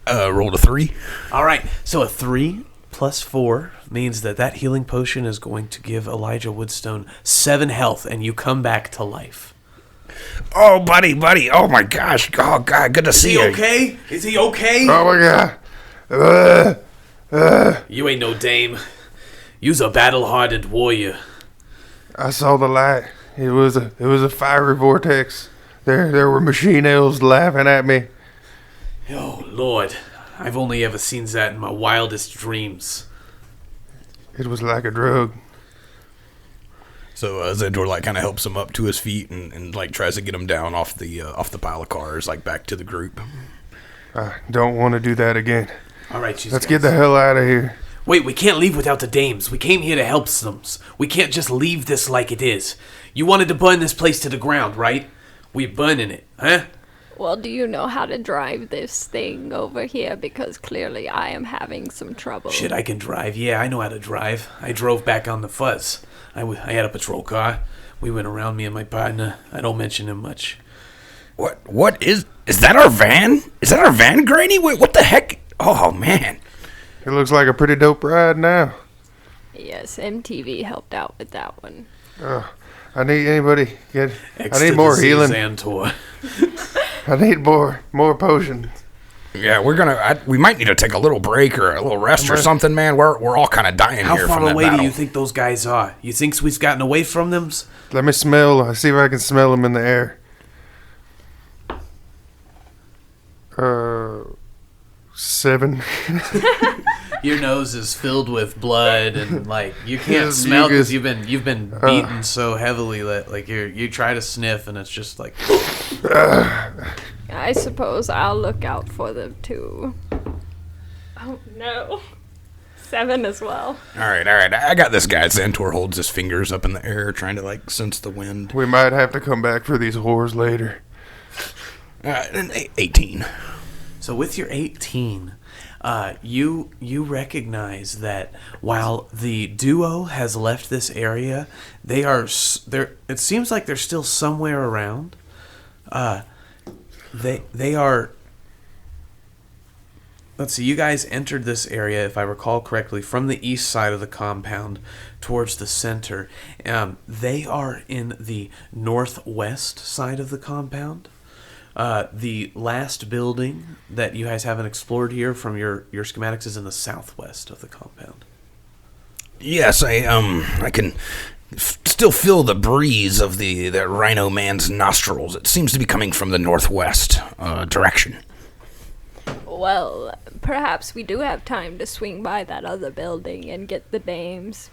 Rolled a 3. All right, so a 3 plus 4 means that healing potion is going to give Elijah Woodstone 7 health, and you come back to life. Oh, buddy. Oh, my gosh. Oh, God, good to see you. Is he okay? Oh, my God. You ain't no dame. You's a battle-hardened warrior. I saw the light. It was a fiery vortex. There were machine elves laughing at me. Oh, Lord. I've only ever seen that in my wildest dreams. It was like a drug. So Xxxxzantor like kind of helps him up to his feet and like tries to get him down off the pile of cars, like back to the group. I don't want to do that again. All right, let's get the hell out of here. Wait, we can't leave without the dames. We came here to help them. We can't just leave this like it is. You wanted to burn this place to the ground, right? We're burning it, huh? Well, do you know how to drive this thing over here? Because clearly I am having some trouble. Shit, I can drive. Yeah, I know how to drive. I drove back on the fuzz. I had a patrol car. We went around, me and my partner. I don't mention him much. What is that our van? Is that our van, Granny? Wait, what the heck? Oh, man. It looks like a pretty dope ride now. Yes, MTV helped out with that one. I need anybody get. I need more healing. Xantor. I need more potions. Yeah, we might need to take a little break or a little rest or something, man. We're all kind of dying How here from far that away battle. do you think those guys are? You think we've gotten away from them? Let me smell. I see if I can smell them in the air. 7. Your nose is filled with blood and like you can't smell because you've been beaten so heavily that like you try to sniff and it's just like. I suppose I'll look out for them too. Oh no. 7 as well. All right. I got this guy. Xantor holds his fingers up in the air, trying to like sense the wind. We might have to come back for these whores later. 18. So with your 18, you recognize that while the duo has left this area, they are there. It seems like they're still somewhere around. They are. Let's see. You guys entered this area, if I recall correctly, from the east side of the compound towards the center. They are in the northwest side of the compound. The last building that you guys haven't explored here from your schematics is in the southwest of the compound. Yes, I can still feel the breeze of that rhino man's nostrils. It seems to be coming from the northwest direction. Well, perhaps we do have time to swing by that other building and get the dames.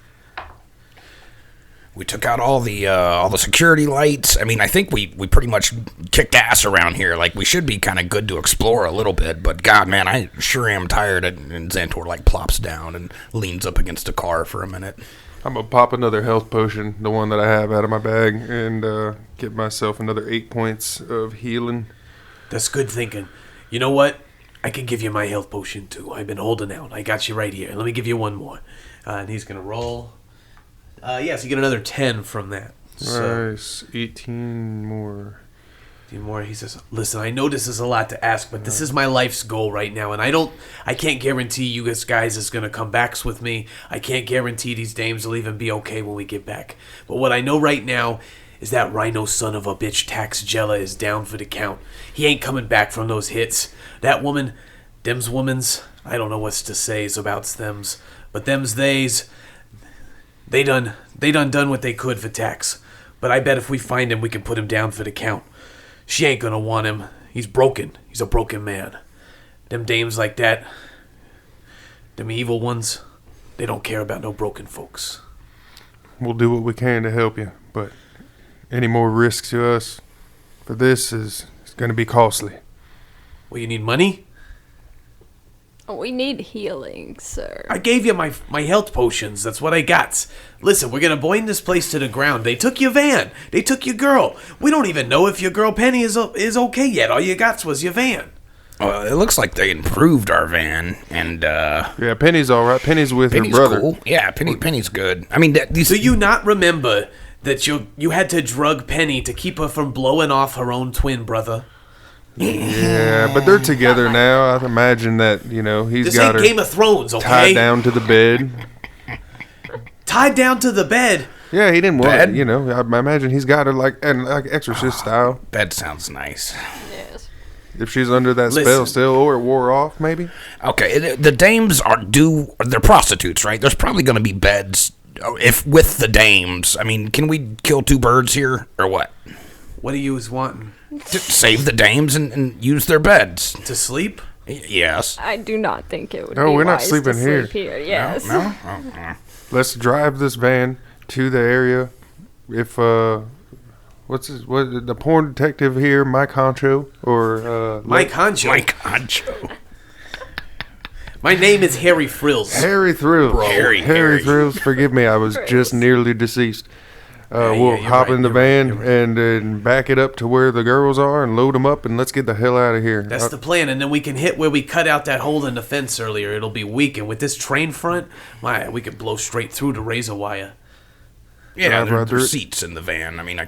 We took out all the security lights. I mean, I think we pretty much kicked ass around here. Like, we should be kind of good to explore a little bit. But, God, man, I sure am tired. And Xantor, like, plops down and leans up against a car for a minute. I'm going to pop another health potion, the one that I have out of my bag, and get myself another 8 points of healing. That's good thinking. You know what? I can give you my health potion, too. I've been holding out. I got you right here. Let me give you one more. And he's going to roll. So you get another 10 from that. So, nice. 18 more. He says, listen, I know this is a lot to ask, but this is my life's goal right now, and I can't guarantee you guys is going to come back with me. I can't guarantee these dames will even be okay when we get back. But what I know right now is that rhino son of a bitch Taxgella is down for the count. He ain't coming back from those hits. That woman, them's womans, I don't know what's to say about thems, but them's theys, They done what they could for Tax. But I bet if we find him, we can put him down for the count. She ain't gonna want him. He's broken. He's a broken man. Them dames like that, them evil ones, they don't care about no broken folks. We'll do what we can to help you, but any more risk to us for this is going to be costly. Well, you need money? We need healing, sir. I gave you my health potions. That's what I got. Listen, we're going to burn this place to the ground. They took your van. They took your girl. We don't even know if your girl Penny is okay yet. All you got was your van. Well, it looks like they improved our van, and yeah, Penny's all right. Penny's with Penny's her brother. Cool. Yeah, Penny's good. I mean, do you not remember that you had to drug Penny to keep her from blowing off her own twin brother? Yeah, but they're together now. I imagine that, he's This got ain't her Game of Thrones, okay? tied down to the bed. Tied down to the bed. Yeah, he didn't want Bed? it, I imagine he's got her like Exorcist style. That sounds nice. Yes. If she's under that spell Listen. still, or it wore off, maybe. Okay, the dames they're prostitutes, right? There's probably going to be beds if with the dames. I mean, can we kill two birds here or what? What do you was wanting? To save the dames and use their beds. To sleep? Yes. I do not think it would No, be we're not wise sleeping to here. sleep here. Yes. No? Oh. Let's drive this van to the area. If what the porn detective here, Mike Honcho, or Mike Honcho. Mike Honcho. My name is Harry Frills. Harry Thrills. Bro, Harry. Thrills. Forgive me, I was just nearly deceased. We'll you're hop right, in the you're right, van you're right. and back it up to where the girls are and load them up and let's get the hell out of here. That's the plan, and then we can hit where we cut out that hole in the fence earlier. It'll be weak, and with this train front, we could blow straight through the razor wire. Yeah, Drive right through there's it. seats in the van. I mean,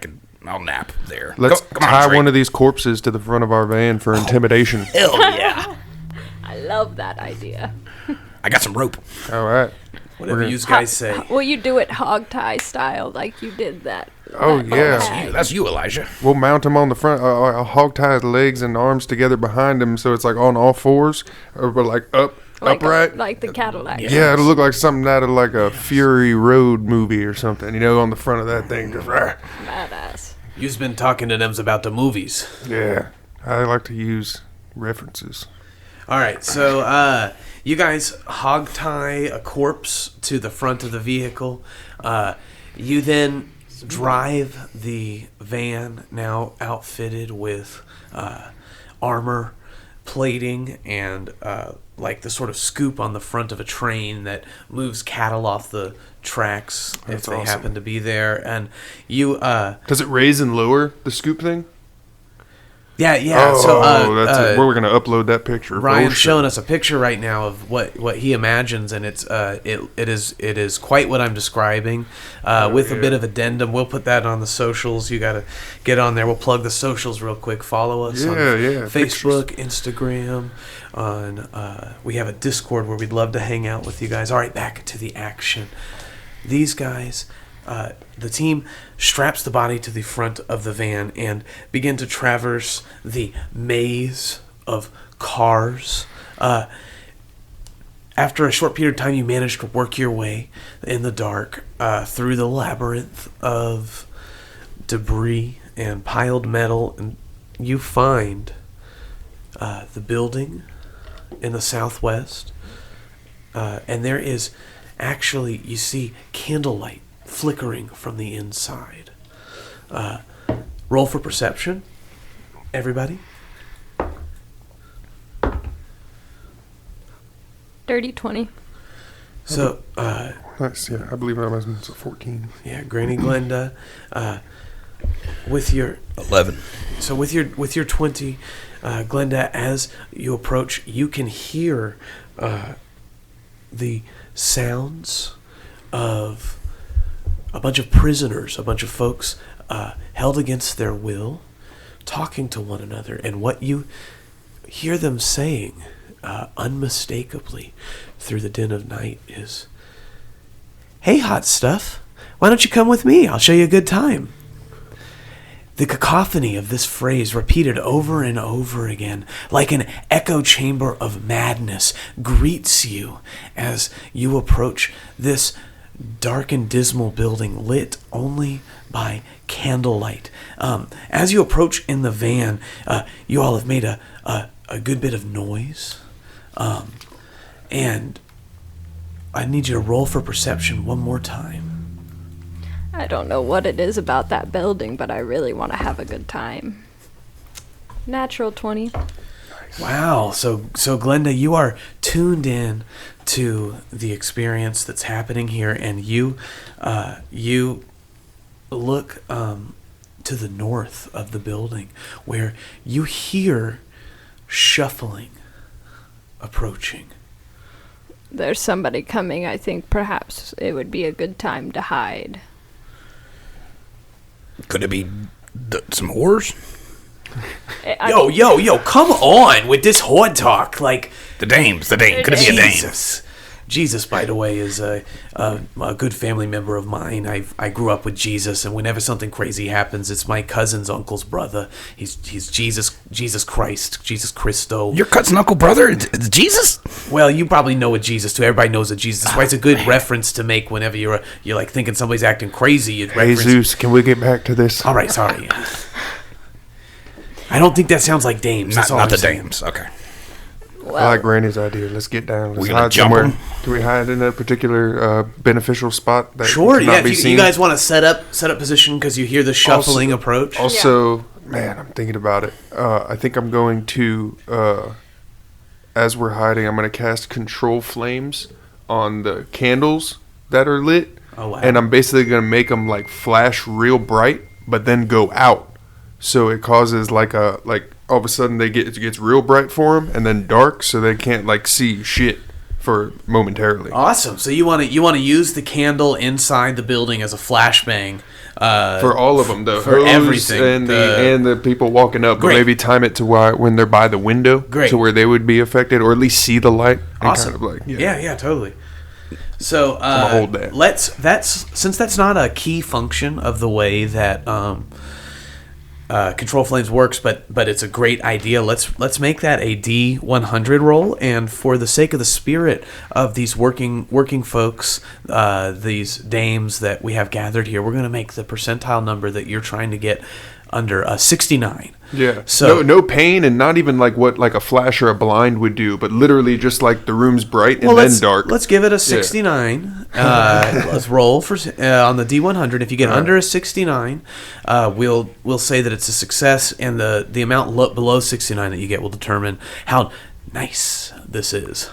I'll nap there. Let's Come on, tie Drake. one of these corpses to the front of our van for intimidation. Hell yeah. I love that idea. I got some rope. All right. Whatever you guys say. Will you do it hog tie style like you did that? Oh, that yeah. tag? That's you, Elijah. We'll mount him on the front. I'll hog tie his legs and arms together behind him so it's like on all fours, or but like upright. Like the Cadillac. Yeah, it'll look like something out of like a Fury Road movie or something. On the front of that thing. Just, Badass. You've been talking to them about the movies. yeah. I like to use references. All right, so you guys hog tie a corpse to the front of the vehicle. You then drive the van, now outfitted with armor plating and like the sort of scoop on the front of a train that moves cattle off the tracks if That's they awesome. happen to be there. And you Does it raise and lower the scoop thing? yeah. Oh, So that's it. We're gonna upload that picture. Ryan's Oh, shit. showing us a picture right now of what he imagines, and it's it is quite what I'm describing, with a bit of addendum. We'll put that on the socials. You gotta get on there. We'll plug the socials real quick. Follow us on Facebook, Instagram. We have a Discord where we'd love to hang out with you guys. All right, back to the action. These guys. The team straps the body to the front of the van and begin to traverse the maze of cars. After a short period of time, you manage to work your way in the dark through the labyrinth of debris and piled metal, and you find the building in the southwest. And there is actually, you see candlelight flickering from the inside. Roll for perception, everybody. Dirty 20. So, Nice. Yeah, I believe I was 14. yeah, Granny Glenda, with your 11. so with your 20, Glenda, as you approach, you can hear the sounds of a bunch of prisoners, a bunch of folks held against their will, talking to one another. And what you hear them saying unmistakably through the din of night is, "Hey, hot stuff, why don't you come with me? I'll show you a good time." The cacophony of this phrase, repeated over and over again, like an echo chamber of madness, greets you as you approach this dark and dismal building lit only by candlelight. As you approach in the van, you all have made a good bit of noise. And I need you to roll for perception one more time. I don't know what it is about that building, but I really want to have a good time. Natural 20. Wow. So Glenda, you are tuned in to the experience that's happening here, and you look to the north of the building where you hear shuffling approaching. There's somebody coming. I think perhaps it would be a good time to hide. Could it be some whores? Yo, come on with this horde talk. Like, The dames. Could it be a dame? Jesus, by the way, is a good family member of mine. I grew up with Jesus, and whenever something crazy happens, it's my cousin's uncle's brother. He's Jesus Christ, Jesus Christo. Your cousin uncle brother? It's Jesus? Well, you probably know a Jesus too. Everybody knows a Jesus. That's why it's a good reference to make whenever you're like thinking somebody's acting crazy. You'd reference. Jesus, can we get back to this? All right, sorry. I don't think that sounds like dames. That's all Not I'm the saying. dames. Okay. Well, I like Granny's idea. Let's get down. Let's We gonna hide jump somewhere. 'em? Do we hide in a particular beneficial spot that Sure, cannot yeah. be If seen? you guys want to set up position because you hear the shuffling approach. Also, man, I'm thinking about it. I think I'm going to, as we're hiding, I'm going to cast control flames on the candles that are lit. Oh, wow. And I'm basically going to make them like flash real bright, but then go out. So it causes like all of a sudden it gets real bright for them and then dark, so they can't like see shit for momentarily. Awesome. So you want to use the candle inside the building as a flashbang For all of them, the for hose everything. and the people walking up, but Great. maybe time it to when they're by the window, Great. to where they would be affected, or at least see the light. And Awesome. Kind of like, Yeah, totally. So I'ma hold that. Since that's not a key function of the way that Control Flames works, but it's a great idea. Let's make that a D100 roll, and for the sake of the spirit of these working folks, these dames that we have gathered here, we're going to make the percentile number that you're trying to get under 69. Yeah. So no pain, and not even like what like a flash or a blind would do, but literally just like the room's bright and then dark. Let's give it a 69. Let's roll for on the D100. If you get under a 69, we'll say that it's a success, and the amount below 69 that you get will determine how nice this is.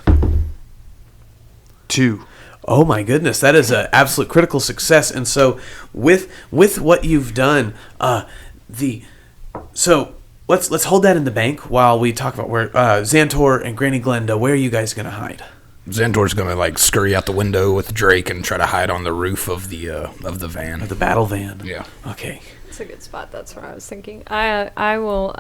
2. Oh my goodness, that is an absolute critical success. And so with what you've done, so let's hold that in the bank while we talk about where Xantor and Granny Glenda, where are you guys going to hide? Xantor's gonna like scurry out the window with Drake and try to hide on the roof of the van. The battle van. Yeah. Okay. it's a good spot. That's where I was thinking. I will.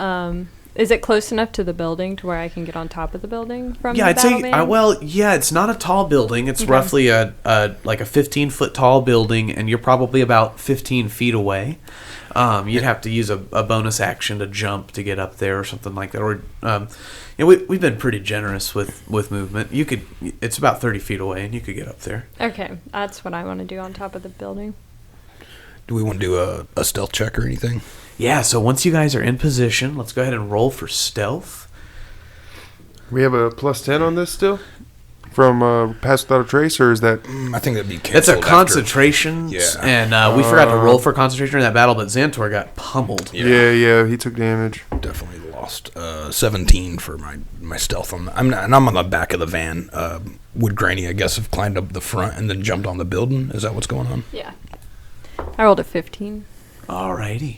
Is it close enough to the building to where I can get on top of the building from? Yeah, the I'd say. battle van? It's not a tall building. It's Okay. roughly a 15-foot tall building, and you're probably about 15 feet away. You'd have to use a bonus action to jump to get up there or something like that. Or, we've been pretty generous with movement. It's about 30 feet away, and you could get up there. Okay, that's what I want to do on top of the building. Do we want to do a stealth check or anything? Yeah. So once you guys are in position, let's go ahead and roll for stealth. We have a +10 on this still from Pass Without a Trace, or is that? I think that'd be It's canceled. a concentration, Yeah. and we forgot to roll for concentration in that battle, but Xantor got pummeled. Yeah, he took damage. Definitely lost. 17 for my stealth on. I'm on the back of the van. Would Granny, I guess, have climbed up the front and then jumped on the building? Is that what's going on? Yeah. I rolled a 15. Alrighty.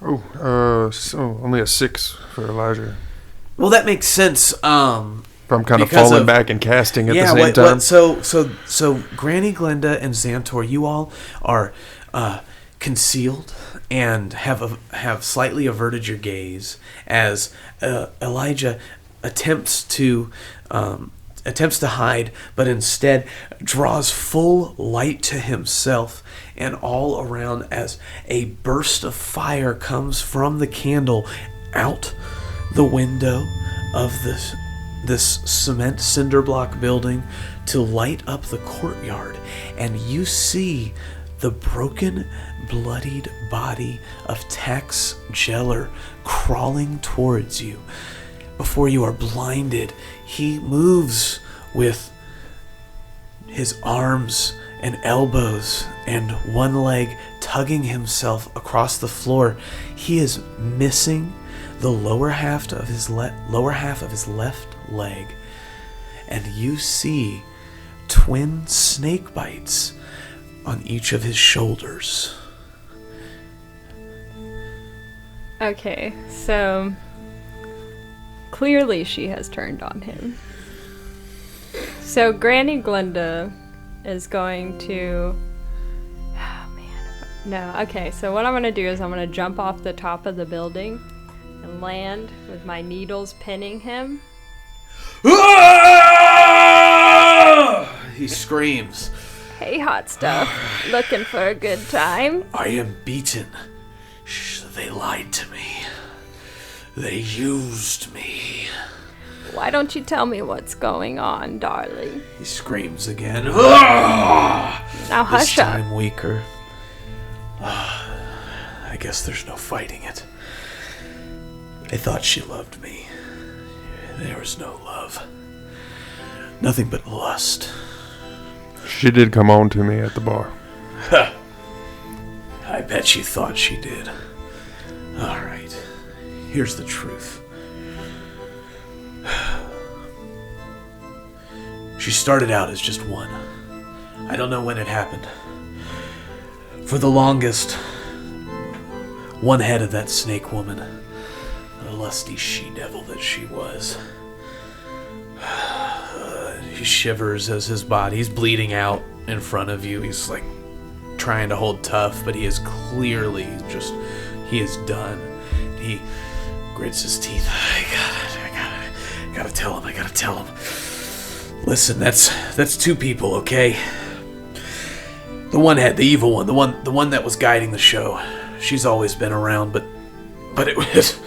So only a 6 for Elijah. Well, that makes sense. If I'm kind of Because falling of- back and casting at the same time. So Granny Glenda and Xantor, you all are concealed and have slightly averted your gaze as Elijah attempts to hide, but instead draws full light to himself and all around as a burst of fire comes from the candle out the window of this cement cinder block building to light up the courtyard, and you see the broken, bloodied body of Tex Jeller crawling towards you. Before you are blinded, he moves with his arms and elbows and one leg tugging himself across the floor. He is missing the lower half of his left leg, and you see twin snake bites on each of his shoulders. Okay, so clearly she has turned on him. So Granny Glenda is going to... Oh, man. No, okay, so what I'm going to do is I'm going to jump off the top of the building and land with my needles pinning him. He screams. Hey, hot stuff. Looking for a good time? I am beaten. They lied to me. They used me. Why don't you tell me what's going on, darling? He screams again. Now hush this up. time weaker. I guess there's no fighting it. I thought she loved me. There was no love. Nothing but lust. She did come on to me at the bar. I bet she thought she did. Alright. Here's the truth. She started out as just one. I don't know when it happened. For the longest, one head of that snake woman, the lusty she-devil that she was. He shivers as his body's bleeding out in front of you. He's like trying to hold tough, but he is clearly he is done. He grits his teeth. I gotta tell him. Listen, that's two people, okay? The one head, the evil one, the one that was guiding the show. She's always been around, but it was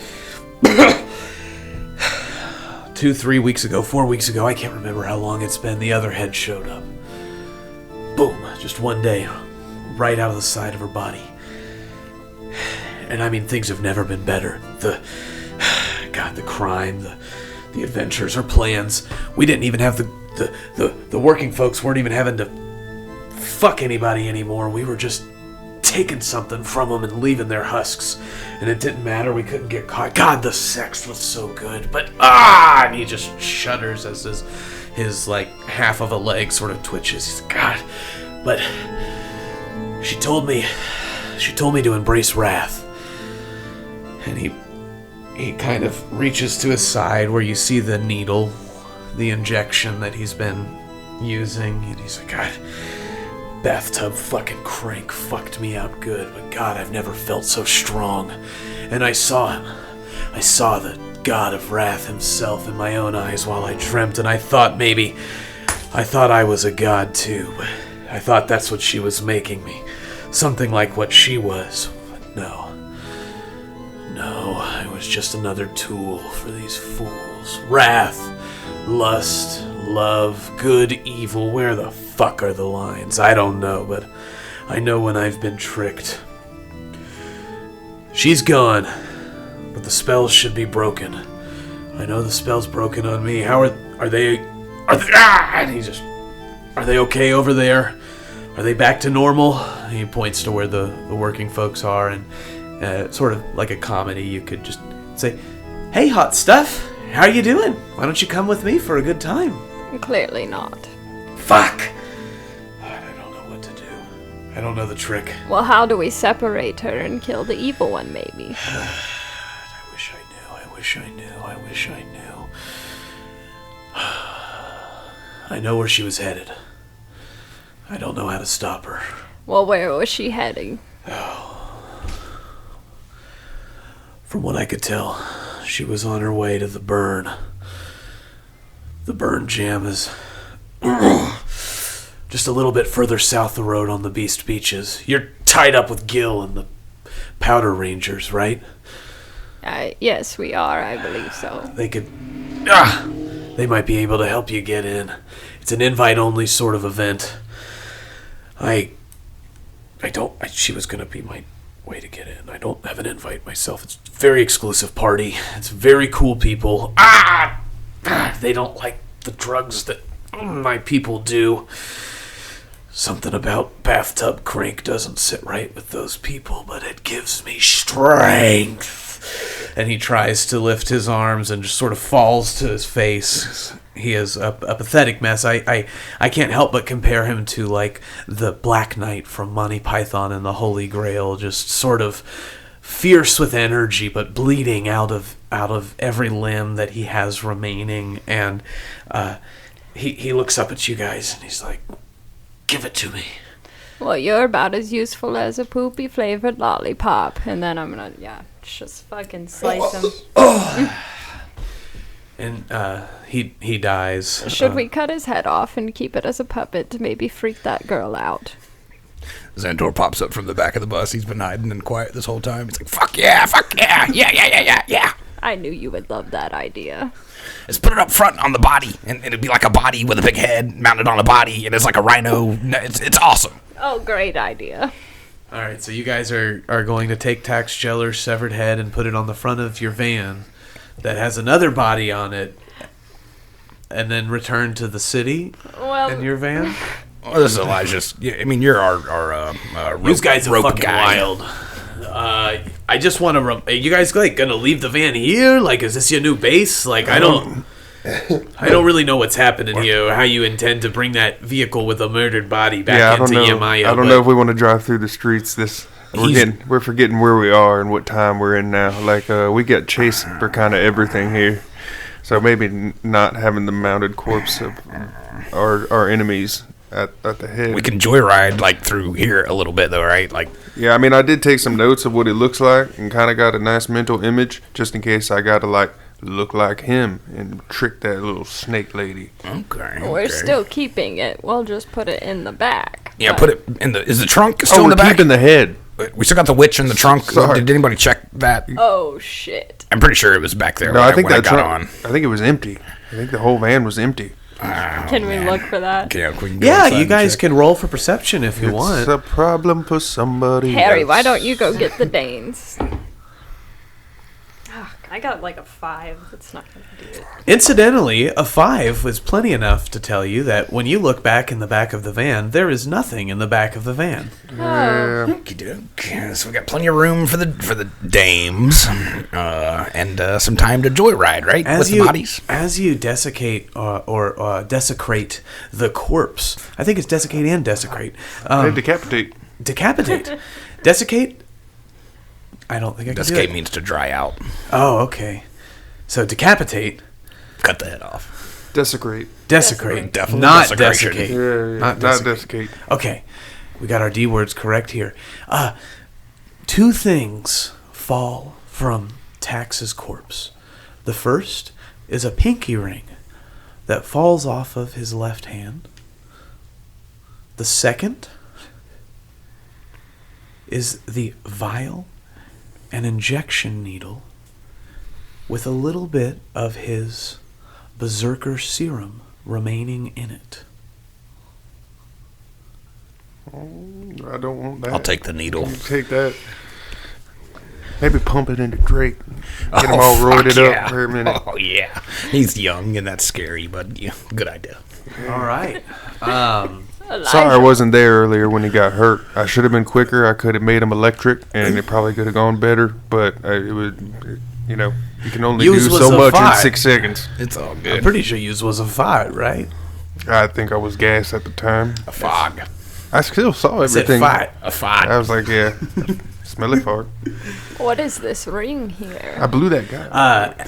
2, 3 weeks ago, 4 weeks ago, I can't remember how long it's been, the other head showed up. Boom, just one day, right out of the side of her body. And I mean, things have never been better. The crime, the adventures, her plans. We didn't even have the working folks weren't even having to fuck anybody anymore. We were just taking something from them and leaving their husks. And it didn't matter. We couldn't get caught. God, the sex was so good. But, and he just shudders as his like, half of a leg sort of twitches. He's, God. But she told me to embrace wrath. And he kind of reaches to his side where you see the needle, the injection that he's been using. And he's like, God, bathtub fucking crank fucked me out good, but God, I've never felt so strong. And I saw him. I saw the God of wrath himself in my own eyes while I dreamt, and I thought I was a god too, but I thought that's what she was making me. Something like what she was. But no, I was just another tool for these fools. Wrath, lust, love, good, evil, where the fuck are the lines? I don't know, but I know when I've been tricked. She's gone, but the spells should be broken. I know the spell's broken on me. How are they? And he just, are they okay over there? Are they back to normal? He points to where the working folks are, and sort of like a comedy, you could just say, "Hey, hot stuff, how you doing? Why don't you come with me for a good time?" Clearly not. Fuck! I don't know what to do. I don't know the trick. Well, how do we separate her and kill the evil one, maybe? I wish I knew. I know where she was headed. I don't know how to stop her. Well, where was she heading? From what I could tell, she was on her way to the burn. The burn jam is just a little bit further south the road on the Beast Beaches. You're tied up with Gil and the Powder Rangers, right? Yes, we are, I believe so. They might be able to help you get in. It's an invite-only sort of event. She was going to be my way to get in. I don't have an invite myself. It's a very exclusive party. It's very cool people. They don't like the drugs that my people do. Something about bathtub crank doesn't sit right with those people, but it gives me strength. And he tries to lift his arms and just sort of falls to his face. He is a pathetic mess. I can't help but compare him to like the Black Knight from Monty Python and the Holy Grail, just sort of fierce with energy but bleeding out of every limb that he has remaining. And he looks up at you guys and he's like, "Give it to me." Well, you're about as useful as a poopy flavored lollipop. And then I'm gonna, Just fucking slice him. And he dies. Should we cut his head off and keep it as a puppet to maybe freak that girl out? Xantor pops up from the back of the bus. He's been hiding and quiet this whole time. He's like, fuck yeah, yeah. I knew you would love that idea. Let's put it up front on the body, and it'd be like a body with a big head mounted on a body, and it's like a rhino. It's awesome. Oh, great idea. All right, so you guys are going to take Tax Jeller's severed head and put it on the front of your van that has another body on it, and then return to the city in your van? Well, this is Elijah's. I mean, you're our You guys are rope fucking guy. wild. I just want to. Are you guys like gonna leave the van here? Like, is this your new base? Like, I don't really know what's happening here, or how you intend to bring that vehicle with a murdered body back into Yamaya. I don't know if we want to drive through the streets. We're forgetting where we are and what time we're in now. Like, we get chased for kind of everything here, so maybe not having the mounted corpse of our enemies at the head. We can joyride like through here a little bit though, right? Like, yeah, I mean, I did take some notes of what it looks like and kind of got a nice mental image just in case I got to like look like him and trick that little snake lady. okay. We're still keeping it. We'll just put it in the back. Yeah, but- put it in the. Is the trunk still in we're the back? keeping the head. We still got the witch in the trunk. Sorry. Did anybody check that? Oh, shit. I'm pretty sure it was back there. No, I think when that I got trunk. on. I think it was empty. I think the whole van was empty. Can we look for that? Yeah, we can go Yeah, inside you and guys check. can roll for perception if you It's want. a problem for somebody Harry, else. why don't you go get the Danes? I got like a 5. That's not going to do it. Incidentally, a 5 was plenty enough to tell you that when you look back in the back of the van, there is nothing in the back of the van. Yeah. Okey-doke. So we got plenty of room for the dames, and some time to joyride, right? With the bodies. As you desiccate or desecrate the corpse, I think it's desiccate and desecrate. They decapitate. Decapitate. Desiccate? I don't think I can do Desicate it. means to dry out. Oh, okay. So decapitate, Cut the head off. Desecrate. desecrate, Definitely not desecration. desiccate. Yeah, Not not desiccate. desiccate. Okay, we got our D words correct here. 2 things fall from Tax's corpse. The first is a pinky ring that falls off of his left hand. The second is the vial, an injection needle, with a little bit of his berserker serum remaining in it. I don't want that. I'll take the needle. You take that. Maybe pump it into Drake. Get him all fuck roided yeah. up for a minute. Oh, yeah. He's young, and that's scary, but yeah, good idea. All right. Sorry I wasn't there earlier when he got hurt. I should have been quicker. I could have made him electric, and it probably could have gone better. But it would, you know, you can only Use do was so a much five. in 6 seconds. It's all I'm good. pretty sure yours was a 5, right? I think I was gassed at the time. A fog. I still saw I said everything. 5. A fog. I was like, yeah, smelly fart. What is this ring here? I blew that guy.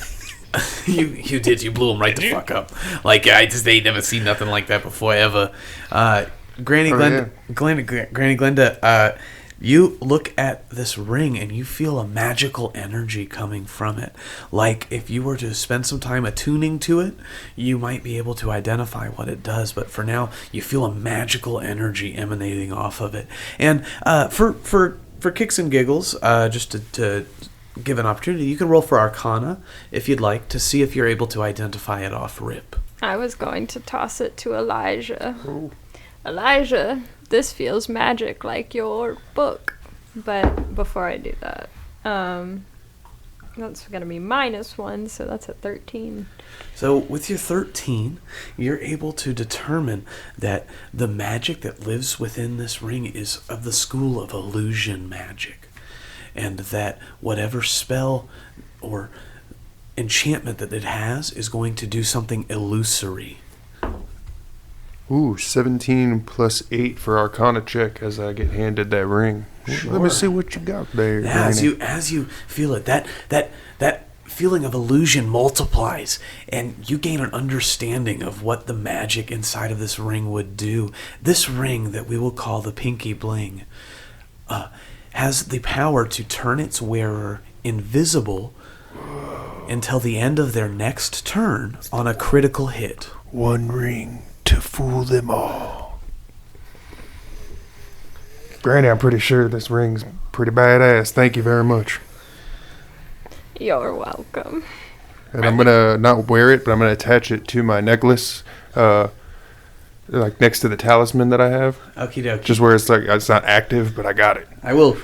You did. You blew him right the fuck up. Like, I just ain't never seen nothing like that before ever. Granny Glenda, Granny Glenda, you look at this ring and you feel a magical energy coming from it. Like, if you were to spend some time attuning to it, you might be able to identify what it does. But for now, you feel a magical energy emanating off of it. And for kicks and giggles, just to give an opportunity, you can roll for Arcana if you'd like to see if you're able to identify it off rip. I was going to toss it to Elijah. Ooh. Elijah, this feels magic like your book. But before I do that, that's going to be -1, so that's a 13. So with your 13, you're able to determine that the magic that lives within this ring is of the school of illusion magic. And that whatever spell or enchantment that it has is going to do something illusory. Ooh, 17 plus 8 for Arcana check as I get handed that ring. Let me see what you got there. Yeah, Granny. as you feel it, that feeling of illusion multiplies, and you gain an understanding of what the magic inside of this ring would do. This ring that we will call the Pinky Bling has the power to turn its wearer invisible until the end of their next turn on a critical hit. One ring to fool them all. Granny, I'm pretty sure this ring's pretty badass. Thank you very much. You're welcome. And I'm gonna not wear it, but I'm gonna attach it to my necklace, like next to the talisman that I have. Okie dokie. Just where it's like it's not active, but I got it. I will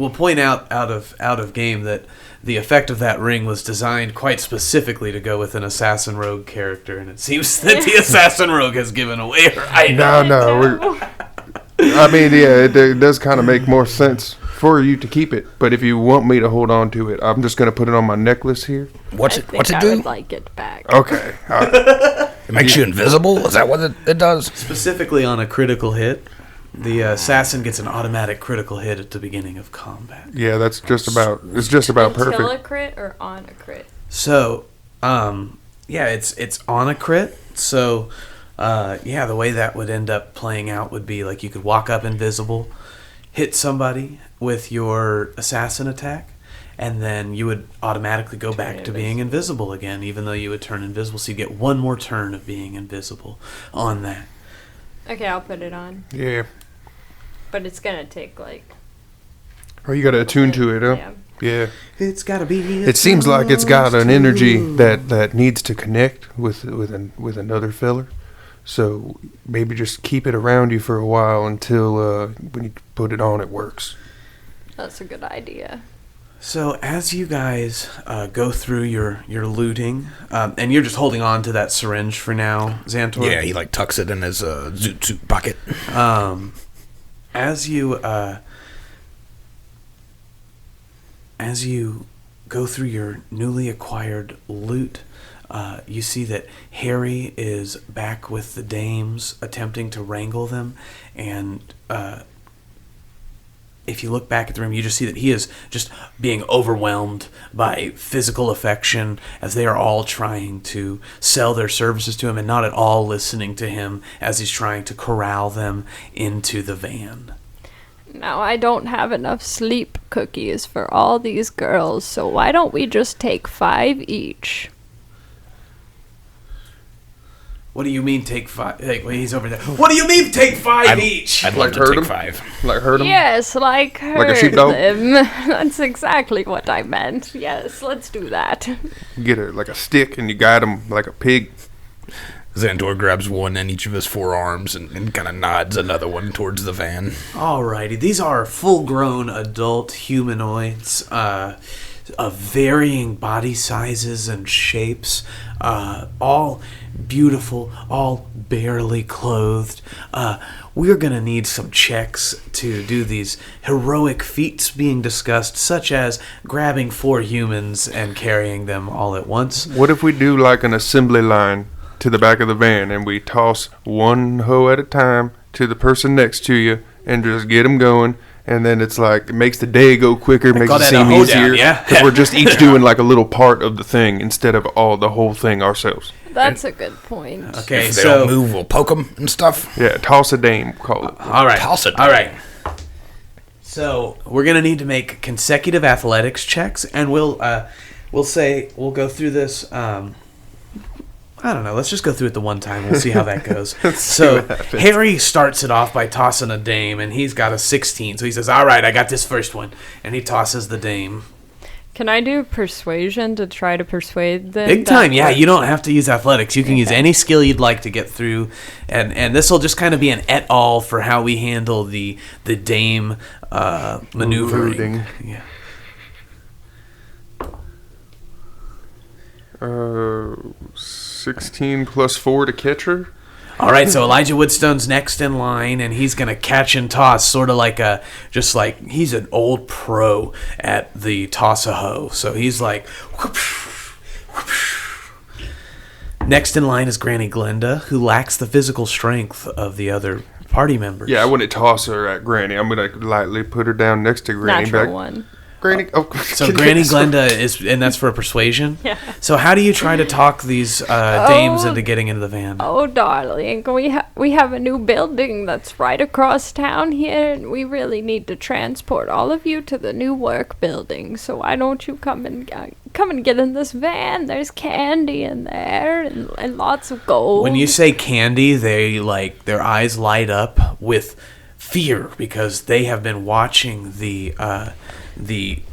point out of game that the effect of that ring was designed quite specifically to go with an assassin rogue character, and it seems that the assassin rogue has given away her item. No. I mean, yeah, it does kind of make more sense for you to keep it. But if you want me to hold on to it, I'm just gonna put it on my necklace here. What's I it think I do? would like it back. Okay. All right. It makes you invisible? Is that what it does? Specifically on a critical hit, the assassin gets an automatic critical hit at the beginning of combat. Yeah, it's just about perfect. Until a crit or on a crit? So, it's on a crit. So, the way that would end up playing out would be like you could walk up invisible, hit somebody with your assassin attack, and then you would automatically go back to being invisible again, even though you would turn invisible. So you get one more turn of being invisible on that. Okay, I'll put it on. Yeah. But it's gonna take Oh, you got to attune to it, huh? Yeah. Yeah. It's gotta be. It seems like it's got an energy that needs to connect with another filler. So maybe just keep it around you for a while until when you put it on, it works. That's a good idea. So as you guys go through your looting, and you're just holding on to that syringe for now, Xantor. Yeah, he like tucks it in his zoot suit pocket. As you go through your newly acquired loot, you see that Harry is back with the dames, attempting to wrangle them, and if you look back at the room, you just see that he is just being overwhelmed by physical affection as they are all trying to sell their services to him and not at all listening to him as he's trying to corral them into the van. Now, I don't have enough sleep cookies for all these girls, so why don't we just take 5 each? What do you mean take 5? Like, wait, he's over there. What do you mean take 5 each? I'd love Like to hurt take him? 5. Like hurt him? Yes, like hurt a sheepdog? them. That's exactly what I meant. Yes, let's do that. You get like a stick and you guide him like a pig. Xantor grabs one in each of his forearms and kind of nods another one towards the van. Alrighty, these are full-grown adult humanoids of varying body sizes and shapes, all beautiful, all barely clothed. We're going to need some checks to do these heroic feats being discussed, such as grabbing 4 humans and carrying them all at once. What if we do like an assembly line to the back of the van and we toss one hoe at a time to the person next to you and just get them going? And then it's like, it makes the day go quicker, makes it seem easier. Because we're just each doing like a little part of the thing instead of the whole thing ourselves. That's a good point. Okay, If they don't move, we'll poke them and stuff. Yeah, toss a dame, call it. all right. Toss it. All right. So we're gonna need to make consecutive athletics checks, and we'll go through this. I don't know. Let's just go through it the one time. We'll see how that goes. So Harry starts it off by tossing a dame, and he's got a 16. So he says, "All right, I got this first one," and he tosses the dame. Can I do persuasion to try to persuade them? Big time, yeah. You don't have to use athletics. You can use any skill you'd like to get through, and this will just kind of be an et al for how we handle the dame maneuvering. Yeah. 16 plus 4 to catch her. All right, so Elijah Woodstone's next in line, and he's going to catch and toss, sort of like he's an old pro at the toss-a-hoe. So he's like, whoosh, whoosh. Next in line is Granny Glenda, who lacks the physical strength of the other party members. Yeah, I wouldn't toss her at Granny. I'm going to lightly put her down next to Granny. Natural one. Granny. Oh, So Granny Glenda is, and that's for persuasion. Yeah. So how do you try to talk these dames into getting into the van? Oh, darling, we have a new building that's right across town here, and we really need to transport all of you to the new work building. So why don't you come and get in this van? There's candy in there and lots of gold. When you say candy, they their eyes light up with fear because they have been watching the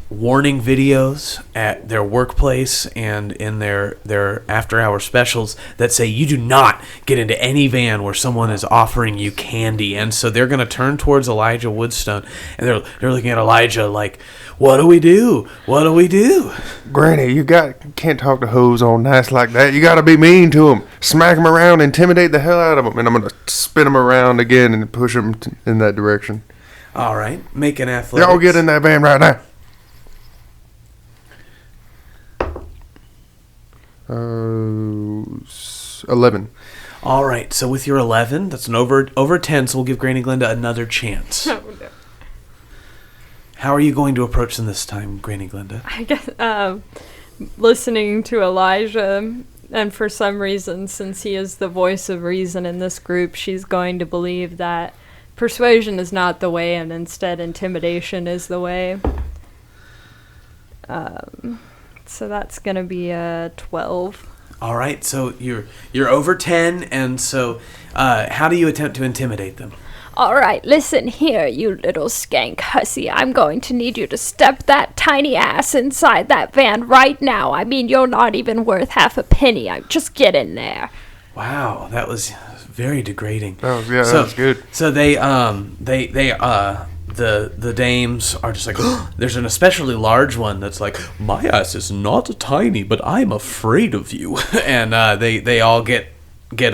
warning videos at their workplace and in their after-hour specials that say you do not get into any van where someone is offering you candy. And so they're going to turn towards Elijah Woodstone, and they're looking at Elijah like, what do we do? What do we do? Granny, you can't talk to hoes all nice like that. You got to be mean to them. Smack them around, intimidate the hell out of them, and I'm going to spin them around again and push them in that direction. All right, make an athletics. Y'all get in that van right now. 11. All right, so with your 11, that's an over 10, so we'll give Granny Glenda another chance. Oh, no. How are you going to approach them this time, Granny Glenda? I guess listening to Elijah, and for some reason, since he is the voice of reason in this group, she's going to believe that persuasion is not the way, and instead intimidation is the way. So that's going to be a 12. All right, so you're over 10, and so how do you attempt to intimidate them? All right, listen here, you little skank hussy. I'm going to need you to step that tiny ass inside that van right now. I mean, you're not even worth half a penny. Just get in there. Wow, that was very degrading. That was good. So the dames are just like, there's an especially large one that's like, my ass is not tiny, but I'm afraid of you. And they all get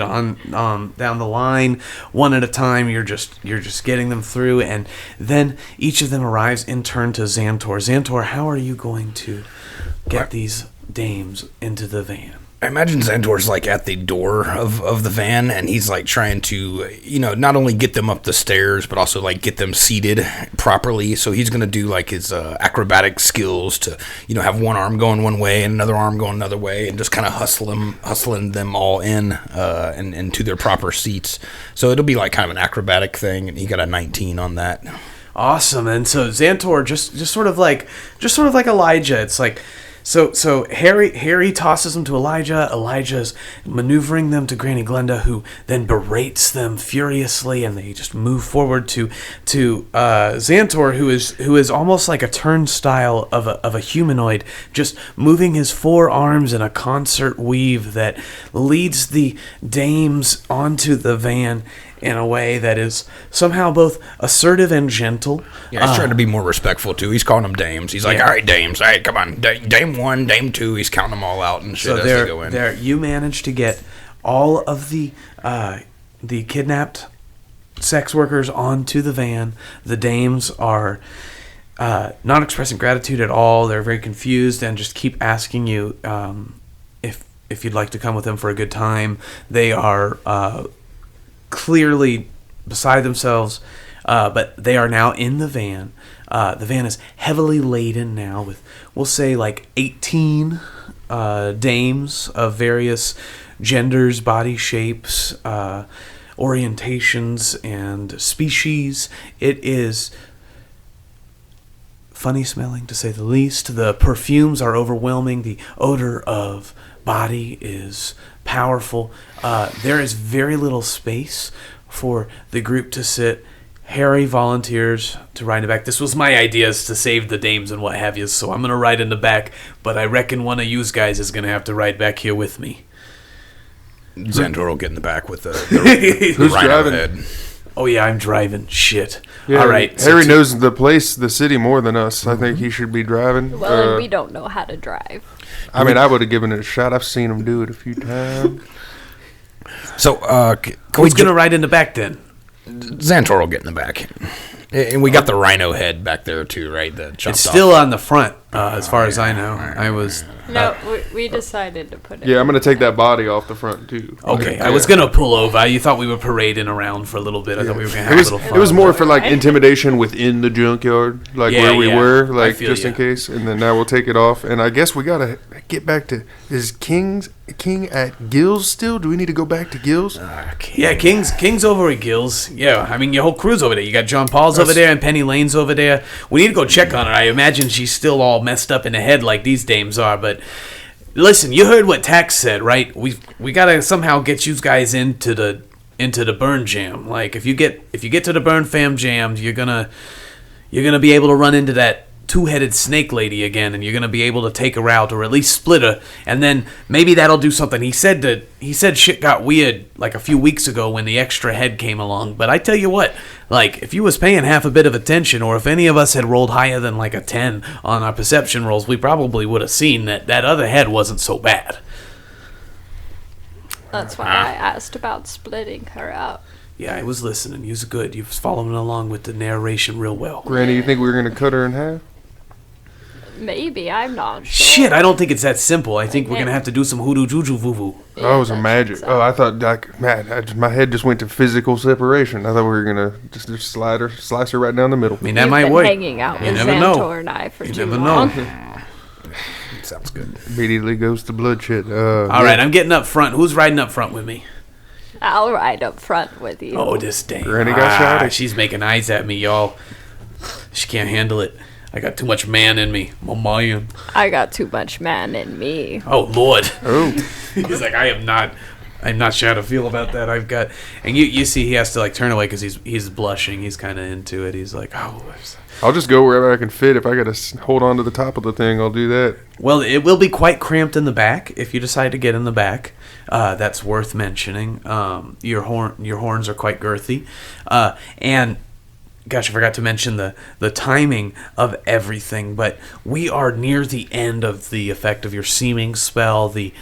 on down the line one at a time. You're just getting them through, and then each of them arrives in turn to Xxxzantor. Xxxzantor, how are you going to get these dames into the van? I imagine Xantor's like at the door of the van, and he's like trying to, not only get them up the stairs, but also like get them seated properly. So he's going to do like his acrobatic skills to, have one arm going one way and another arm going another way, and just kind of hustling them all in and into their proper seats. So it'll be like kind of an acrobatic thing, and he got a 19 on that. Awesome. And so Xxxzantor just sort of like Elijah. It's like, So Harry tosses them to Elijah. Elijah's maneuvering them to Granny Glenda, who then berates them furiously, and they just move forward to Xxxzantor, who is almost like a turnstile of a humanoid, just moving his four arms in a concert weave that leads the dames onto the van in a way that is somehow both assertive and gentle. Yeah, he's trying to be more respectful, too. He's calling them dames. He's like, all right, dames. All right, come on. Dame 1, Dame 2. He's counting them all out and shit as they go in. You manage to get all of the kidnapped sex workers onto the van. The dames are not expressing gratitude at all. They're very confused and just keep asking you if you'd like to come with them for a good time. They are clearly beside themselves, but they are now in the van. The van is heavily laden now with, we'll say, like 18 dames of various genders, body shapes, orientations, and species. It is funny smelling, to say the least. The perfumes are overwhelming. The odor of body is powerful. There is very little space for the group to sit. Harry volunteers to ride in the back. This was my idea, is to save the dames and what have you, so I'm going to ride in the back, but I reckon one of you guys is going to have to ride back here with me. Xantor will get in the back with the Who's rhino driving? head. Oh yeah, I'm driving. Shit. Yeah, All right. Harry knows the city more than us. I think he should be driving. Well, and we don't know how to drive. I mean, I would have given it a shot. I've seen him do it a few times. So, Who's going to ride in the back then? Xantor will get in the back. And we got the rhino head back there too, right? The It's still on the front, as far as I know. I was... No, we decided to put it. Yeah, I'm gonna take that body off the front too. Okay, Yeah. I was gonna pull over. You thought we were parading around for a little bit. I thought we were gonna have a little fun. It was more for like intimidation within the junkyard, like Yeah, where we yeah. were, I like feel just in ya. case. And then now we'll take it off. And I guess we gotta get back to King at Gills still? Do we need to go back to Gills? Yeah, King's over at Gills. Yeah, I mean your whole crew's over there. You got John Paul's over there and Penny Lane's over there. We need to go check on her. I imagine she's still all messed up in the head like these dames are. But listen, you heard what Tax said, right? We gotta somehow get you guys into the burn jam. Like if you get to the burn fam jam, you're gonna be able to run into that two-headed snake lady again, and you're gonna be able to take her out or at least split her, and then maybe that'll do something. He said shit got weird like a few weeks ago when the extra head came along. But I tell you what, like if you was paying half a bit of attention, or if any of us had rolled higher than like a 10 on our perception rolls, we probably would have seen that other head wasn't so bad. That's why I asked about splitting her up. Yeah, I was listening. You was good. You was following along with the narration real well. Granny, you think we were gonna cut her in half? Maybe, I'm not sure. Shit, I don't think it's that simple. I think we're gonna have to do some hoodoo juju voo-voo. Yeah, Oh, it was a that's magic. exactly. Oh, I thought, like, man, my head just went to physical separation. I thought we were gonna just slice her right down the middle. I mean, that You've might been work. hanging out You with never know. Xantor and I for You too never long. know. Sounds good. Immediately goes to bloodshed. All right, I'm getting up front. Who's riding up front with me? I'll ride up front with you. Oh, this dame. Granny got shouted. She's making eyes at me, y'all. She can't handle it. I got too much man in me. My man. I got too much man in me. Oh, Lord. Oh, He's like, I'm not sure how to feel about that. I've got, and you see, he has to like turn away because he's blushing. He's kind of into it. He's like, oh. I'll just go wherever I can fit. If I gotta hold on to the top of the thing, I'll do that. Well, it will be quite cramped in the back if you decide to get in the back. That's worth mentioning. Your horns are quite girthy, and gosh, I forgot to mention the timing of everything. But we are near the end of the effect of your seeming spell. The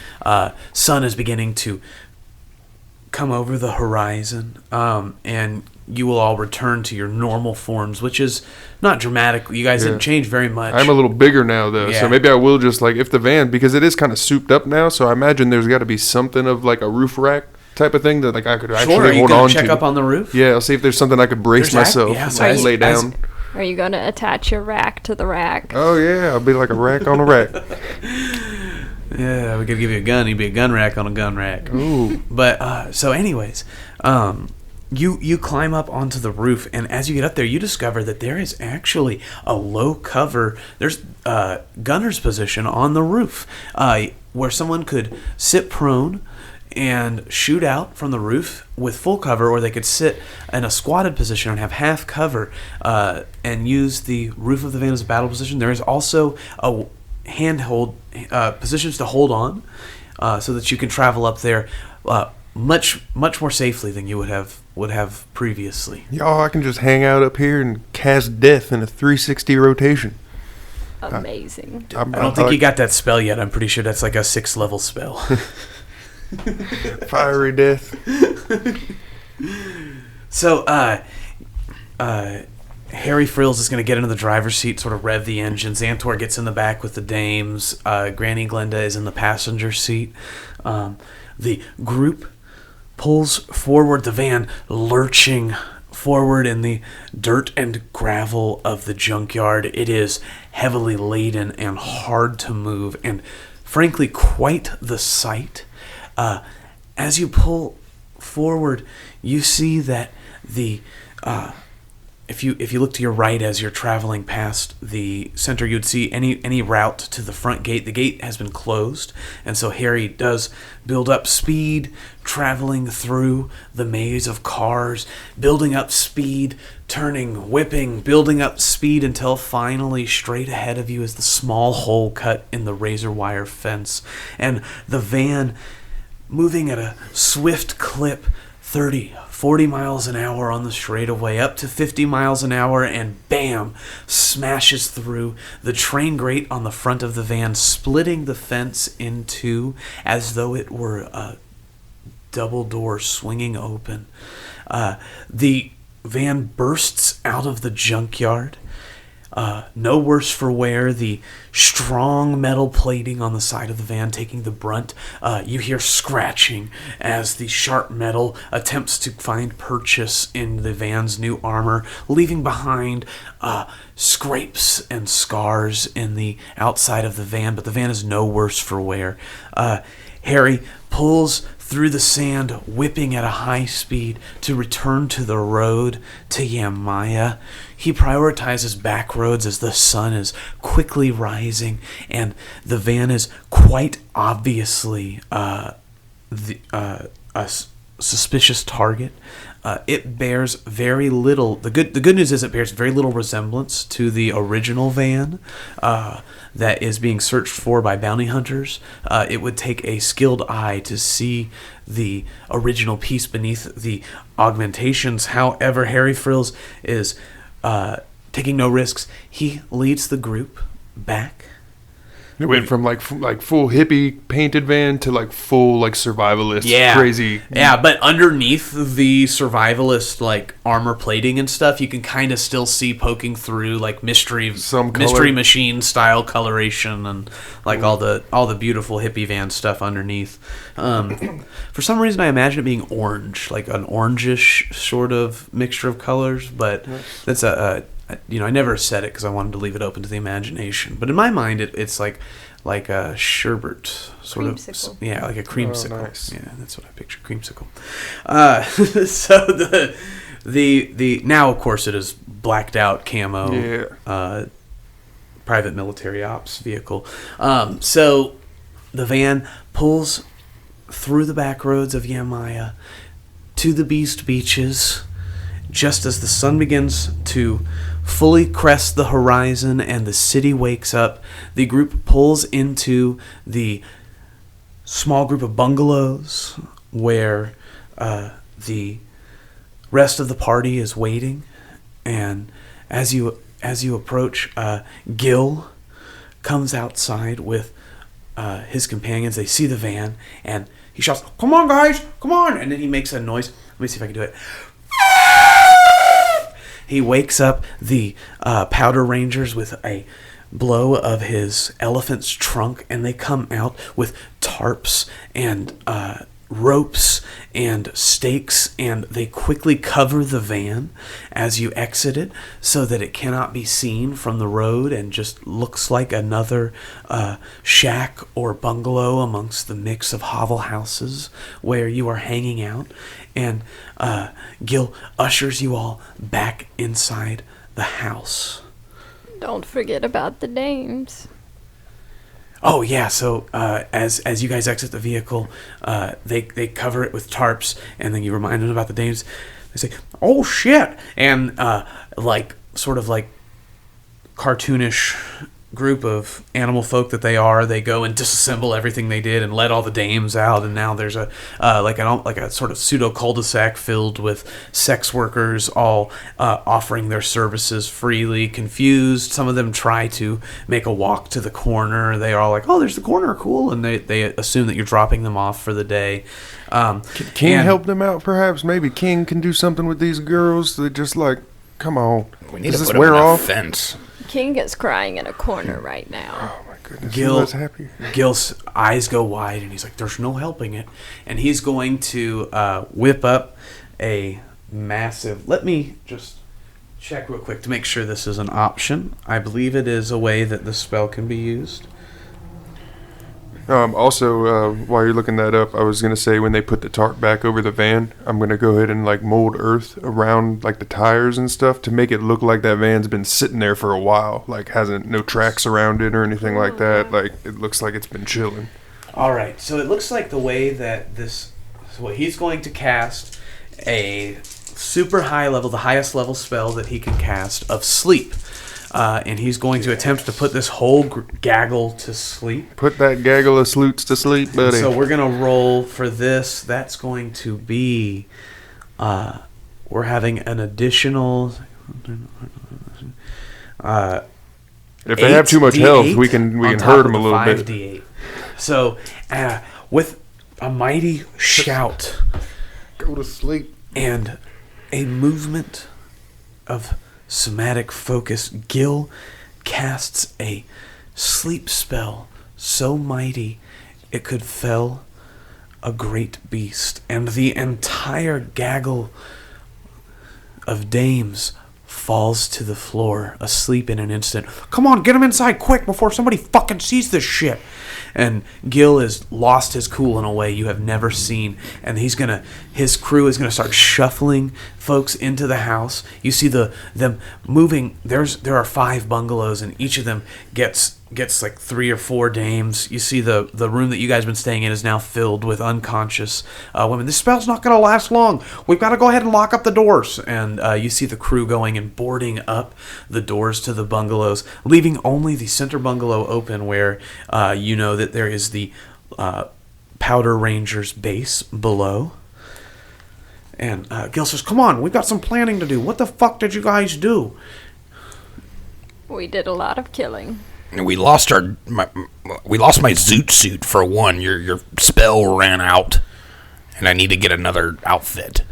sun is beginning to come over the horizon, and you will all return to your normal forms, which is not dramatic. You guys didn't change very much. I'm a little bigger now, though, Yeah. so maybe I will just, like, if the van, because it is kind of souped up now, so I imagine there's got to be something of, like, a roof rack type of thing that, like, I could Sure, are actually you hold going on to check to. up on the roof? Yeah, I'll see if there's something I could brace There's myself, yeah, so like, as- lay as- down. Are you going to attach your rack to the rack? Oh, yeah, I'll be like a rack on a rack. Yeah, we could give you a gun. You'd be a gun rack on a gun rack. Ooh. But so, anyways, you climb up onto the roof, and as you get up there, you discover that there is actually a low cover. There's gunner's position on the roof, where someone could sit prone and shoot out from the roof with full cover, or they could sit in a squatted position and have half cover and use the roof of the van as a battle position. There is also a handhold positions to hold on, so that you can travel up there much more safely than you would have previously. Y'all, I can just hang out up here and cast death in a 360 rotation. Amazing. I don't think you got that spell yet. I'm pretty sure that's like a 6th level spell. Fiery death. So, Harry Frills is going to get into the driver's seat, sort of rev the engine. Xantor gets in the back with the dames. Granny Glenda is in the passenger seat. The group pulls forward, the van lurching forward in the dirt and gravel of the junkyard. It is heavily laden and hard to move, and frankly, quite the sight. As you pull forward, you see that the if you look to your right as you're traveling past the center, you'd see any route to the front gate. The gate has been closed, and so Harry does build up speed, traveling through the maze of cars, building up speed, turning, whipping, building up speed until finally straight ahead of you is the small hole cut in the razor wire fence, and the van moving at a swift clip, 30, 40 miles an hour on the straightaway, up to 50 miles an hour, and bam, smashes through the train grate on the front of the van, splitting the fence in two as though it were a double door swinging open. The van bursts out of the junkyard. No worse for wear, the strong metal plating on the side of the van taking the brunt. You hear scratching as the sharp metal attempts to find purchase in the van's new armor, leaving behind scrapes and scars in the outside of the van, but the van is no worse for wear. Harry pulls through the sand, whipping at a high speed to return to the road to Yamaya. He prioritizes back roads as the sun is quickly rising, and the van is quite obviously a suspicious target. It bears very little. The good news is it bears very little resemblance to the original van that is being searched for by bounty hunters. It would take a skilled eye to see the original piece beneath the augmentations. However, Harry Frills is taking no risks. He leads the group back. It went from like full hippie painted van to like full like survivalist crazy. Yeah, but underneath the survivalist like armor plating and stuff, you can kind of still see poking through like mystery machine style coloration and like all the beautiful hippie van stuff underneath. For some reason, I imagine it being orange, like an orangish sort of mixture of colors. But that's I never said it because I wanted to leave it open to the imagination. But in my mind, it's like a sherbet sort creamsicle. of. Yeah, like a creamsicle. Oh, nice. Yeah, that's what I picture, creamsicle. So the now, of course, it is blacked out camo. Yeah. Private military ops vehicle. So the van pulls through the back roads of Yamaya to the Beast Beaches. Just as the sun begins to fully crest the horizon and the city wakes up, the group pulls into the small group of bungalows where the rest of the party is waiting. And as you approach, Gil comes outside with his companions. They see the van and he shouts, "Come on, guys, come on!" And then he makes a noise. Let me see if I can do it. He wakes up the Powder Rangers with a blow of his elephant's trunk, and they come out with tarps and ropes and stakes, and they quickly cover the van as you exit it so that it cannot be seen from the road and just looks like another shack or bungalow amongst the mix of hovel houses where you are hanging out. And Gil ushers you all back inside the house. Don't forget about the dames. Oh yeah, so as you guys exit the vehicle, they cover it with tarps, and then you remind them about the dames. They say, "Oh shit!" And sort of like cartoonish group of animal folk that they are, they go and disassemble everything they did and let all the dames out, and now there's a sort of pseudo cul-de-sac filled with sex workers all offering their services freely. Confused, some of them try to make a walk to the corner. They are all like, "Oh, there's the corner, cool," and they assume that you're dropping them off for the day. Can King help them out, perhaps? Maybe King can do something with these girls. They're just like, come on. We need to put them on a fence. King is crying in a corner right now. Oh my goodness. Gil's eyes go wide and he's like, "There's no helping it." And he's going to whip up a massive... Let me just check real quick to make sure this is an option. I believe it is a way that the spell can be used. Also, while you're looking that up, I was going to say when they put the tarp back over the van, I'm going to go ahead and like mold earth around like the tires and stuff to make it look like that van's been sitting there for a while, like hasn't no tracks around it or anything like that. Like it looks like it's been chilling. All right, so it looks like the way that he's going to cast a super high level, the highest level spell that he can cast of sleep. And he's going to attempt to put this whole gaggle to sleep. Put that gaggle of sloots to sleep, buddy. So we're going to roll for this. That's going to be... we're having an additional... if they have too much health, we can hurt them a little bit. 5d8. So, with a mighty shout... Go to sleep. And a movement of somatic focus, Gil casts a sleep spell so mighty it could fell a great beast, and the entire gaggle of dames falls to the floor, asleep in an instant. Come on, get him inside quick before somebody fucking sees this shit. And Gil has lost his cool in a way you have never seen, and his crew is gonna start shuffling folks into the house. You see them moving. There are 5 bungalows, and each of them gets like 3 or 4 dames. You see the room that you guys have been staying in is now filled with unconscious women. This spell's not going to last long. We've got to go ahead and lock up the doors. And you see the crew going and boarding up the doors to the bungalows, leaving only the center bungalow open where you know that there is the Powder Ranger's base below. And Gil says, come on, we've got some planning to do. What the fuck did you guys do? We did a lot of killing. We lost my zoot suit for one. Your spell ran out, and I need to get another outfit.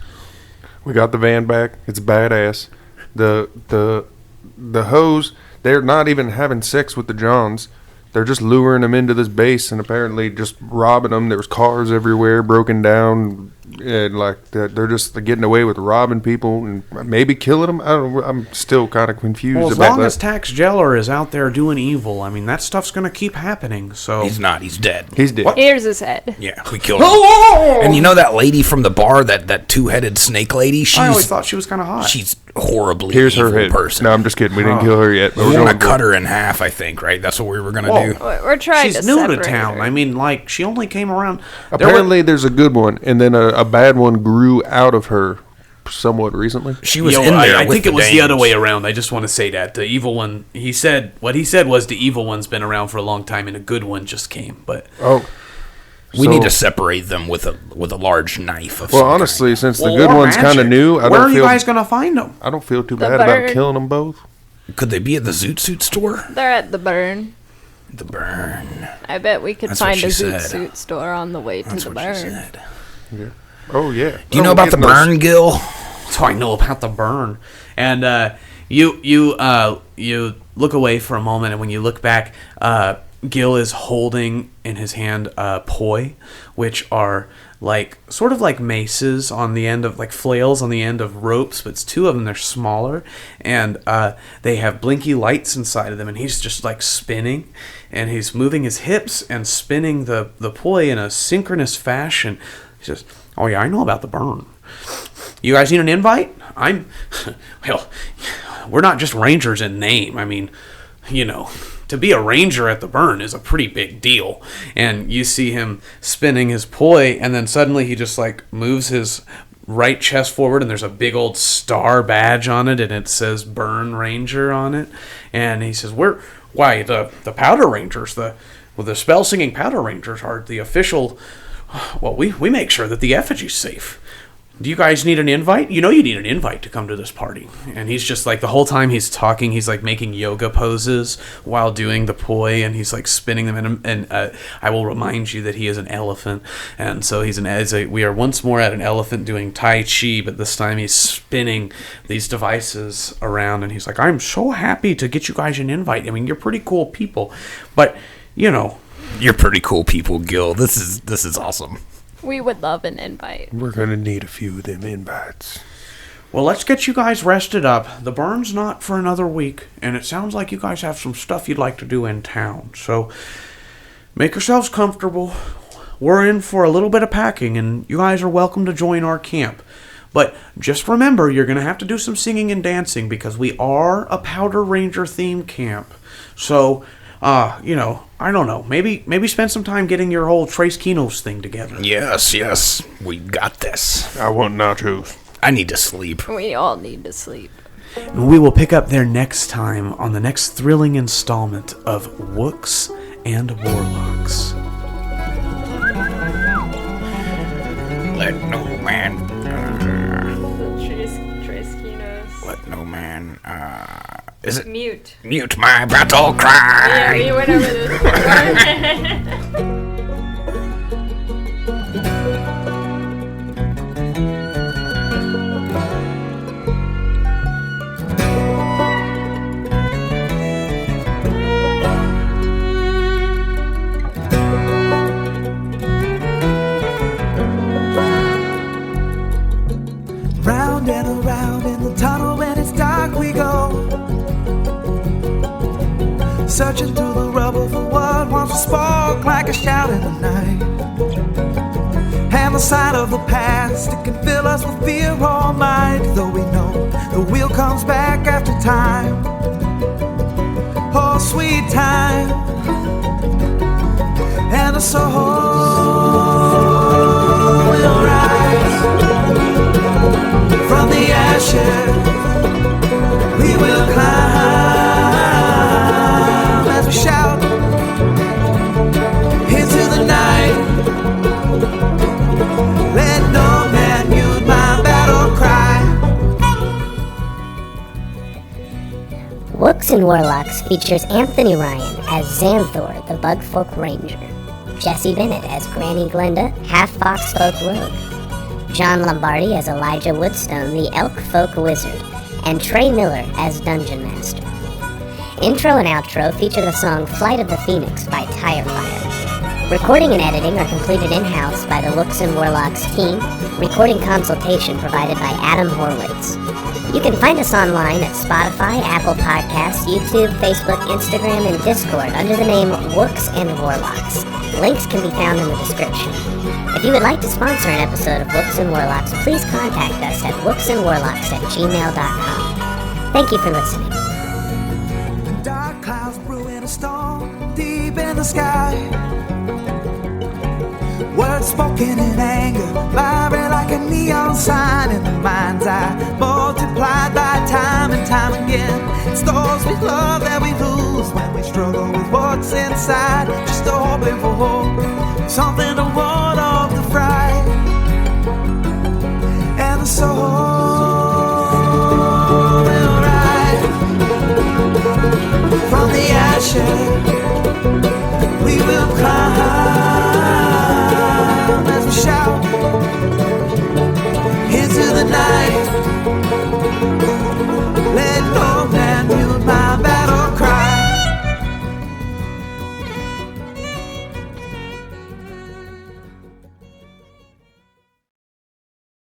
We got the van back. It's badass. The hoes, they're not even having sex with the Jawns. They're just luring them into this base and apparently just robbing them. There was cars everywhere, broken down, and like they're just getting away with robbing people and maybe killing them. I don't know. I'm still kind of confused well, as about long that. as Tax Jeller is out there doing evil, I mean, that stuff's going to keep happening. So He's not. He's dead. He's dead. Here's his head. Yeah, we killed him. And you know that lady from the bar, that 2-headed snake lady? I always thought she was kind of hot. She's horribly Here's evil her head. person. No, I'm just kidding. We didn't kill her yet. But We we're want to going cut her in half, I think, right? That's what we were going to do. We're trying to She's new to separate town. her. I mean, like, she only came around. Apparently, there's a good one, and then a bad one grew out of her somewhat recently. She was in there I with think the it was the other dames. way around. I just want to say that. The evil one, what he said was the evil one's been around for a long time, and a good one just came. But Oh. We need to separate them with a large knife. Well, honestly, since the good one's kind of new, where are you guys going to find them? I don't feel too The bad about bird. killing them both. Could they be at the Zoot Suit store? They're at the burn. The burn. I bet we could That's what find she a Zoot said. Suit store on the way to That's the what she burn. said. Oh, yeah. Do you know about the burn, Gil? So I know about the burn. And you look away for a moment, and when you look back, Gil is holding in his hand poi, which are sort of like maces on the end of, like flails on the end of ropes, but it's 2 of them. They're smaller, and they have blinky lights inside of them, and he's just like spinning, and he's moving his hips and spinning the poi in a synchronous fashion. He says, oh yeah, I know about the burn. You guys need an invite? Well, we're not just rangers in name. I mean, to be a ranger at the burn is a pretty big deal. And you see him spinning his poi, and then suddenly he just moves his right chest forward, and there's a big old star badge on it, and it says Burn Ranger on it. And he says, the Powder Rangers, the spell singing Powder Rangers are the official. Well, we make sure that the effigy's safe. Do you guys need an invite? You need an invite to come to this party. And he's just the whole time he's talking, he's making yoga poses while doing the poi, and he's spinning them. And I will remind you that he is an elephant. And so we are once more at an elephant doing Tai Chi, but this time he's spinning these devices around, and he's like, I'm so happy to get you guys an invite. I mean, you're pretty cool people, but You're pretty cool people, Gil. This is awesome. We would love an invite. We're going to need a few of them invites. Well, let's get you guys rested up. The burn's not for another week, and it sounds like you guys have some stuff you'd like to do in town. So make yourselves comfortable. We're in for a little bit of packing, and you guys are welcome to join our camp. But just remember, you're going to have to do some singing and dancing because we are a Powder Ranger themed camp. So, I don't know. Maybe spend some time getting your whole Trace Kinos thing together. Yes. We got this. I want nachos. I need to sleep. We all need to sleep. And we will pick up there next time on the next thrilling installment of Wooks and Warlocks. Let no man. Trace Kinos. Let no man. Is it Mute. mute my battle cry? Yeah, whatever this is. searching through the rubble for what once was spark like a shout in the night. And the sight of the past, it can fill us with fear all night. Though we know the wheel comes back after time. Oh, sweet time. And the soul will rise from the ashes. We will climb as we shout into the night. Let no man mute my battle cry. Wooks and Warlocks features Anthony Ryan as Xxxxzantor, the Bugfolk Ranger, Jesse Bennett as Granny Glenda, half-fox folk rogue, John Lombardi as Elijah Woodstone, the Elk Folk Wizard, and Trey Miller as Dungeon Master. Intro and outro feature the song Flight of the Phoenix by Tirefire. Recording and editing are completed in-house by the Wooks and Warlocks team, recording consultation provided by Adam Horwitz. You can find us online at Spotify, Apple Podcasts, YouTube, Facebook, Instagram, and Discord under the name Wooks and Warlocks. Links can be found in the description. If you would like to sponsor an episode of Wooks and Warlocks, please contact us at wooksandwarlocks@gmail.com. Thank you for listening. Dark clouds brewing a storm deep in the sky. Words spoken in anger, vibrant like a neon sign in the mind's eye, multiplied by time and time again. It's those we love that we lose when we struggle with what's inside, just hoping for hope, something to want.